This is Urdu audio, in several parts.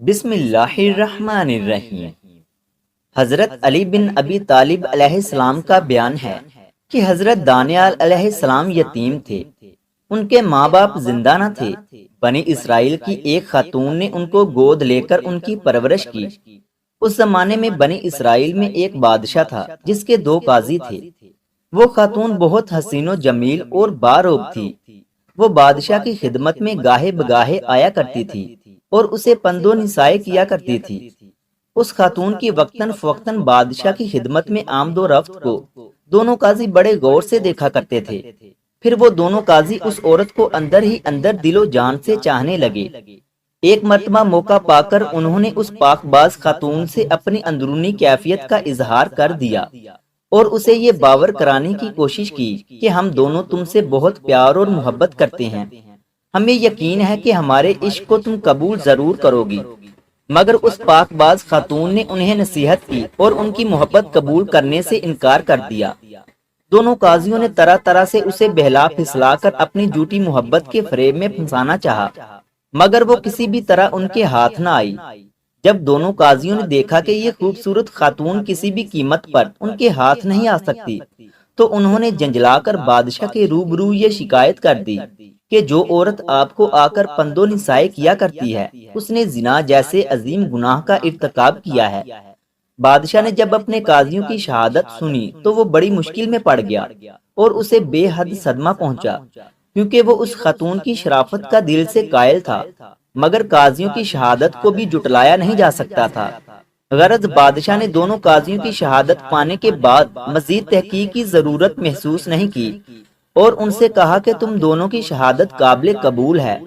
بسم اللہ الرحمن الرحیم۔ حضرت علی بن ابی طالب علیہ السلام کا بیان ہے کہ حضرت دانیال علیہ السلام یتیم تھے۔ ان کے ماں باپ زندہ نہ تھے۔ بنی اسرائیل کی ایک خاتون نے ان کو گود لے کر ان کی پرورش کی۔ اس زمانے میں بنی اسرائیل میں ایک بادشاہ تھا جس کے 2 قاضی تھے۔ وہ خاتون بہت حسین و جمیل اور باروب تھی۔ وہ بادشاہ کی خدمت میں گاہے بگاہے آیا کرتی تھی اور اسے پند و نسائے کیا کرتی تھی۔ اس خاتون کی وقتاً فوقتاً بادشاہ کی خدمت میں آمد و رفت کو دونوں قاضی بڑے غور سے دیکھا کرتے تھے۔ پھر وہ دونوں قاضی اس عورت کو اندر ہی اندر دل و جان سے چاہنے لگے۔ ایک مرتبہ موقع پا کر انہوں نے اس پاک باز خاتون سے اپنی اندرونی کیفیت کا اظہار کر دیا اور اسے یہ باور کرانے کی کوشش کی کہ ہم دونوں تم سے بہت پیار اور محبت کرتے ہیں۔ ہمیں یقین ہے کہ ہمارے عشق کو تم قبول ضرور کرو گی۔ مگر اس پاک باز خاتون نے انہیں نصیحت کی اور ان کی محبت قبول کرنے سے انکار کر دیا۔ دونوں قاضیوں نے طرح طرح سے اسے بہلا پھسلا کر اپنی جھوٹی محبت کے فریب میں پھنسانا چاہا، مگر وہ کسی بھی طرح ان کے ہاتھ نہ آئی۔ جب دونوں قاضیوں نے دیکھا کہ یہ خوبصورت خاتون کسی بھی قیمت پر ان کے ہاتھ نہیں آ سکتی، تو انہوں نے جنجلا کر بادشاہ کے روبرو یہ شکایت کر دی کہ جو عورت آپ کو آ کر پند و نسائے کیا کرتی ہے اس نے زنا جیسے عظیم گناہ کا ارتکاب کیا ہے۔ بادشاہ نے جب اپنے قاضیوں کی شہادت سنی تو وہ بڑی مشکل میں پڑ گیا اور اسے بے حد صدمہ پہنچا، کیونکہ وہ اس خاتون کی شرافت کا دل سے قائل تھا، مگر قاضیوں کی شہادت کو بھی جٹلایا نہیں جا سکتا تھا۔ غرض بادشاہ نے دونوں قاضیوں کی شہادت پانے کے بعد مزید تحقیق کی ضرورت محسوس نہیں کی اور ان سے کہا کہ تم دونوں کی شہادت قابل قبول ہے۔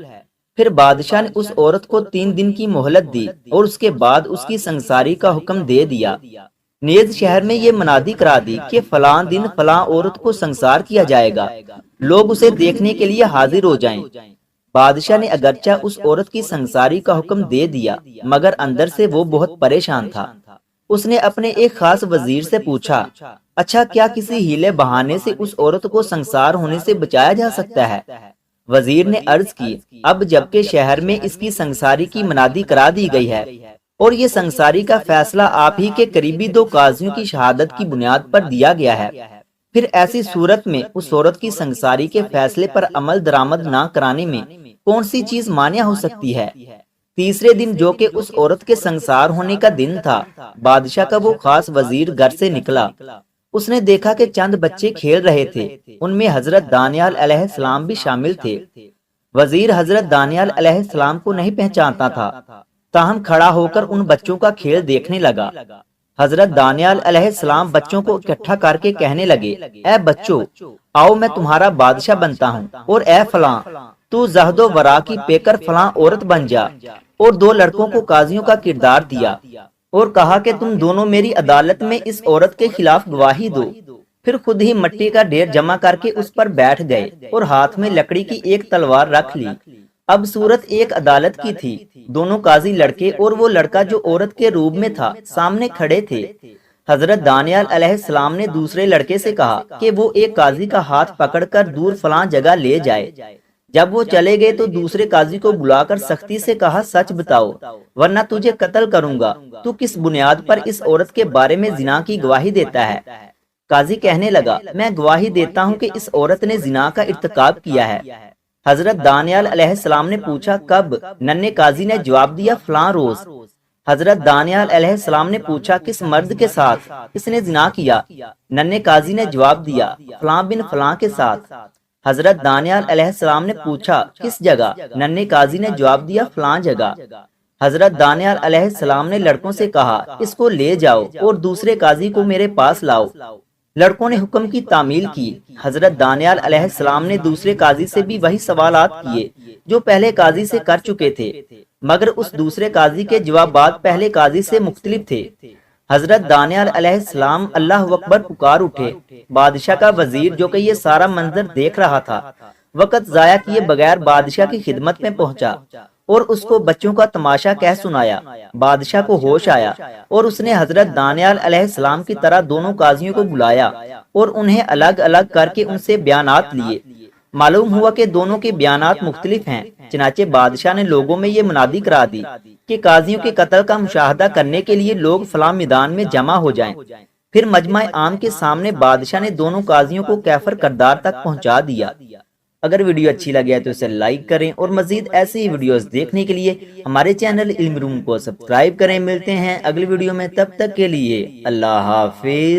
پھر بادشاہ نے اس عورت کو 3 دن کی مہلت دی اور اس کے بعد اس کی سنگساری کا حکم دے دیا۔ نیز شہر میں یہ منادی کرا دی کہ فلاں دن فلاں عورت کو سنگسار کیا جائے گا، لوگ اسے دیکھنے کے لیے حاضر ہو جائیں۔ بادشاہ نے اگرچہ اس عورت کی سنگساری کا حکم دے دیا، مگر اندر سے وہ بہت پریشان تھا۔ اس نے اپنے ایک خاص وزیر سے پوچھا، اچھا کیا کسی ہیلے بہانے سے اس عورت کو سنگسار ہونے سے بچایا جا سکتا ہے؟ وزیر نے عرض کی، اب جبکہ شہر میں اس کی سنگساری کی منادی کرا دی گئی ہے اور یہ سنگساری کا فیصلہ آپ ہی کے قریبی 2 قاضیوں کی شہادت کی بنیاد پر دیا گیا ہے، پھر ایسی صورت میں اس عورت کی سنگساری کے فیصلے پر عمل درآمد نہ کرانے میں کون سی چیز مانع ہو سکتی ہے؟ تیسرے دن جو کہ اس عورت کے سنگسار ہونے کا دن تھا، بادشاہ کا وہ خاص وزیر گھر سے نکلا۔ اس نے دیکھا کہ چند بچے کھیل رہے تھے، ان میں حضرت دانیال علیہ السلام بھی شامل تھے۔ وزیر حضرت دانیال علیہ السلام کو نہیں پہچانتا تھا، تاہم کھڑا ہو کر ان بچوں کا کھیل دیکھنے لگا۔ حضرت دانیال علیہ السلام بچوں کو اکٹھا کر کے کہنے لگے، اے بچوں، آؤ میں تمہارا بادشاہ بنتا ہوں، اور اے فلاں، تو زہد و ورا کی پیکر فلاں عورت بن جا۔ اور 2 لڑکوں کو قاضیوں کا کردار دیا اور کہا کہ تم دونوں میری عدالت میں اس عورت کے خلاف گواہی دو۔ پھر خود ہی مٹی کا ڈھیر جمع کر کے اس پر بیٹھ گئے اور ہاتھ میں لکڑی کی ایک تلوار رکھ لی۔ اب صورت ایک عدالت کی تھی، دونوں قاضی لڑکے اور وہ لڑکا جو عورت کے روب میں تھا سامنے کھڑے تھے۔ حضرت دانیال علیہ السلام نے دوسرے لڑکے سے کہا کہ وہ ایک قاضی کا ہاتھ پکڑ کر دور فلاں جگہ لے جائے۔ جب وہ چلے گئے تو دوسرے قاضی کو بلا کر سختی سے کہا، سچ بتاؤ ورنہ تجھے قتل کروں گا، تو کس بنیاد پر اس عورت کے بارے میں زنا کی گواہی دیتا ہے؟ قاضی کہنے لگا، میں گواہی دیتا ہوں کہ اس عورت نے زنا کا ارتکاب کیا ہے۔ حضرت دانیال علیہ السلام نے پوچھا، کب؟ ننھے قاضی نے جواب دیا، فلاں روز۔ حضرت دانیال علیہ السلام نے پوچھا، کس مرد کے ساتھ اس نے زنا کیا؟ ننھے قاضی نے جواب دیا، فلاں بن فلاں کے ساتھ۔ حضرت دانیال علیہ السلام نے پوچھا، کس جگہ؟ ننھے قاضی نے جواب دیا، فلاں جگہ۔ حضرت دانیال علیہ السلام نے لڑکوں سے کہا، اس کو لے جاؤ اور دوسرے قاضی کو میرے پاس لاؤ۔ لڑکوں نے حکم کی تعمیل کی۔ حضرت دانیال علیہ السلام نے دوسرے قاضی سے بھی وہی سوالات کیے جو پہلے قاضی سے کر چکے تھے، مگر اس دوسرے قاضی کے جوابات پہلے قاضی سے مختلف تھے۔ حضرت دانیال علیہ السلام اللہ اکبر پکار اٹھے۔ بادشاہ کا وزیر جو کہ یہ سارا منظر دیکھ رہا تھا، وقت ضائع کیے بغیر بادشاہ کی خدمت میں پہنچا اور اس کو بچوں کا تماشا کہہ سنایا۔ بادشاہ کو ہوش آیا اور اس نے حضرت دانیال علیہ السلام کی طرح دونوں قاضیوں کو بلایا اور انہیں الگ الگ کر کے ان سے بیانات لیے۔ معلوم ہوا کہ دونوں کے بیانات مختلف ہیں، چنانچہ بادشاہ نے لوگوں میں یہ منادی کرا دی کہ قاضیوں کے قتل کا مشاہدہ کرنے کے لیے لوگ فلاں میدان میں جمع ہو جائیں۔ پھر مجمع عام کے سامنے بادشاہ نے دونوں قاضیوں کو کیفر کردار تک پہنچا دیا۔ اگر ویڈیو اچھی لگے ہے تو اسے لائک کریں اور مزید ایسی ہی ویڈیوز دیکھنے کے لیے ہمارے چینل علم روم کو سبسکرائب کریں۔ ملتے ہیں اگلی ویڈیو میں، تب تک کے لیے اللہ حافظ۔